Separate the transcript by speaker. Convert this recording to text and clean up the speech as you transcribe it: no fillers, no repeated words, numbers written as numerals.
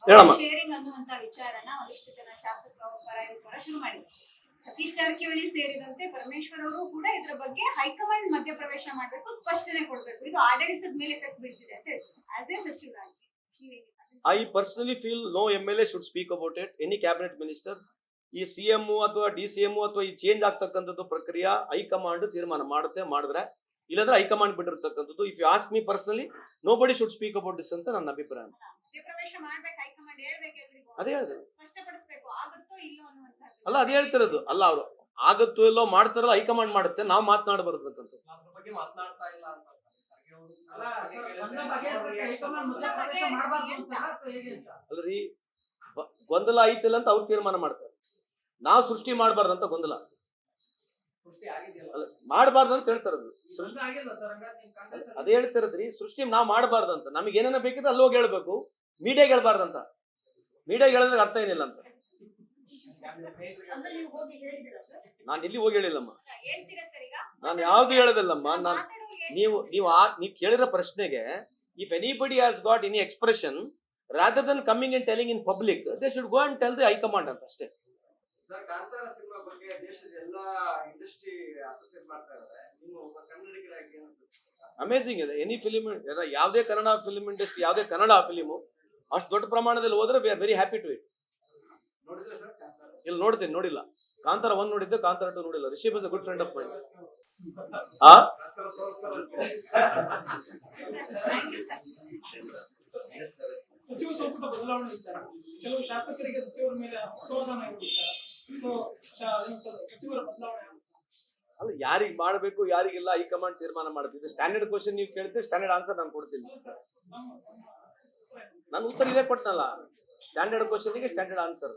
Speaker 1: ಹೇಳಮ್ಮ.
Speaker 2: ಶೇರಿಂಗ್ ಅನ್ನುವಂತ ವಿಚಾರನ ಒಂದಿಷ್ಟು ಜನ ಶಾಸಕರು ಪರ ಶುರು ಮಾಡಿದ್ರು. ಸತೀಶ್ ಜಾರಕಿಹೊಳಿ ಸೇರಿದಂತೆ ಪರಮೇಶ್ವರ್ ಅವರು ಕೂಡ ಇದರ ಬಗ್ಗೆ ಹೈಕಮಾಂಡ್ ಮಧ್ಯಪ್ರವೇಶ ಮಾಡಬೇಕು, ಸ್ಪಷ್ಟನೆ ಕೊಡಬೇಕು, ಇದು ಆಡಳಿತದ ಮೇಲೆ ಎಫೆಕ್ಟ್ ಬೀಳ್ತಿದೆ ಅಂತ ಹೇಳ್ತಾರೆ. ಆಸ್ ಎ ಸಚಿವರಾಗಿ
Speaker 1: I personally feel no MLA should speak about it. Any cabinet ministers, ಈ ಸಿಎಂ ಅಥವಾ DCM ಅಥವಾ ಈ ಚೇಂಜ್ ಆಗ್ತಕ್ಕಂಥದ್ದು ಪ್ರಕ್ರಿಯೆ ಹೈಕಮಾಂಡ್ ತೀರ್ಮಾನ ಮಾಡಿದ್ರೆ ಇಲ್ಲಾಂದ್ರೆ ಹೈಕಮಾಂಡ್ ಬಿಟ್ಟಿರ್ತಕ್ಕಂಥದ್ದು. If you ask me personally, nobody should speak about this ಅಂತ ನನ್ನ ಅಭಿಪ್ರಾಯ. ಅದೇ ಹೇಳಿದ್ರು. ಅಲ್ಲ, ಅದೇ ಹೇಳ್ತಿರೋದು. ಅಲ್ಲ, ಅವರು ಆಗತ್ತೋ ಇಲ್ಲೋ ಮಾಡ್ತಾರಲ್ಲ, ಹೈಕಮಾಂಡ್ ಮಾಡುತ್ತೆ, ನಾವು ಮಾತನಾಡಬಾರ್ದಂತ. ಅಲ್ರಿ, ಗೊಂದಲ ಐತಿಲ್ಲ ಅಂತ ಅವ್ರು ತೀರ್ಮಾನ ಮಾಡ್ತಾರೆ. ನಾವು ಸೃಷ್ಟಿ ಮಾಡಬಾರ್ದಂತ ಗೊಂದಲ ಮಾಡಬಾರ್ದು ಅಂತ ಹೇಳ್ತಾರದು. ಅದೇ ಹೇಳ್ತಿರದ್ರಿ, ಸೃಷ್ಟಿ ನಾವ್ ಮಾಡಬಾರ್ದಂತ. ನಮಗೆ ಏನೇನ ಬೇಕಿದ್ರೆ ಅಲ್ಲಿ ಹೋಗಿ ಹೇಳ್ಬೇಕು, ಮೀಡಿಯಾಗೆ ಹೇಳ್ಬಾರ್ದಂತ. ಮೀಡಿಯಾಗೆ ಹೇಳಿದ್ರೆ ಅರ್ಥ ಏನಿಲ್ಲ ಅಂತ. ನಾನು ಎಲ್ಲಿ ಹೋಗಿ ಹೇಳಿಲ್ಲಮ್ಮ, ನಾನು ಯಾವ್ದು ಹೇಳೋದಿಲ್ಲಮ್ಮ. ನೀವು ಕೇಳಿರೋ ಪ್ರಶ್ನೆಗೆ, if anybody has got any expression rather than coming and telling in public, they should go and tell the high command ಅಂತ ಅಷ್ಟೇ. ಅಮೇಸಿಂಗ್ ಇದೆ. ಎನಿ ಫಿಲಿಮ್, ಯಾವುದೇ ಕನ್ನಡ ಫಿಲ್ಮ್ ಇಂಡಸ್ಟ್ರಿ, ಯಾವುದೇ ಕನ್ನಡ ಫಿಲಿಮು ಅಷ್ಟು ದೊಡ್ಡ ಪ್ರಮಾಣದಲ್ಲಿ ಹೋದ್ರೆ we are very happy to it. ಇಲ್ಲಿ ನೋಡ್ತೀನಿ, ನೋಡಿಲ್ಲ. ಕಾಂತಾರ 1 ನೋಡಿದ್ದೆ, ಕಾಂತಾರ 2 ನೋಡಿಲ್ಲ. Rishab is a good friend of mine.
Speaker 3: ಸಚಿವ ಸಂಪುಟ ಬದಲಾವಣೆ ವಿಚಾರ, ಕೆಲವು ಶಾಸಕರಿಗೆ ಸಚಿವರ ಮೇಲೆ ಅಸಮಾಧಾನ ಸಚಿವರ ಬದಲಾವಣೆ
Speaker 1: ಅಲ್ಲ, ಯಾರಿಗೆ ಮಾಡಬೇಕು ಯಾರಿಗಿಲ್ಲ ಹೈಕಮಾಂಡ್ ತೀರ್ಮಾನ ಮಾಡ್ತಿದ್ದೆ. ಸ್ಟ್ಯಾಂಡರ್ಡ್ ಕ್ವಶನ್ ನೀವು ಕೇಳಿದ್ರೆ ಸ್ಟ್ಯಾಂಡರ್ಡ್ ಆನ್ಸರ್ ನಾನು ಕೊಡ್ತೀನಿ. ನಾನು ಉತ್ತರ ಇದೇ ಕೊಟ್ಟನಲ್ಲ, ಸ್ಟ್ಯಾಂಡರ್ಡ್ ಕ್ವಶನ್ಗೆ ಸ್ಟ್ಯಾಂಡರ್ಡ್ ಆನ್ಸರ್.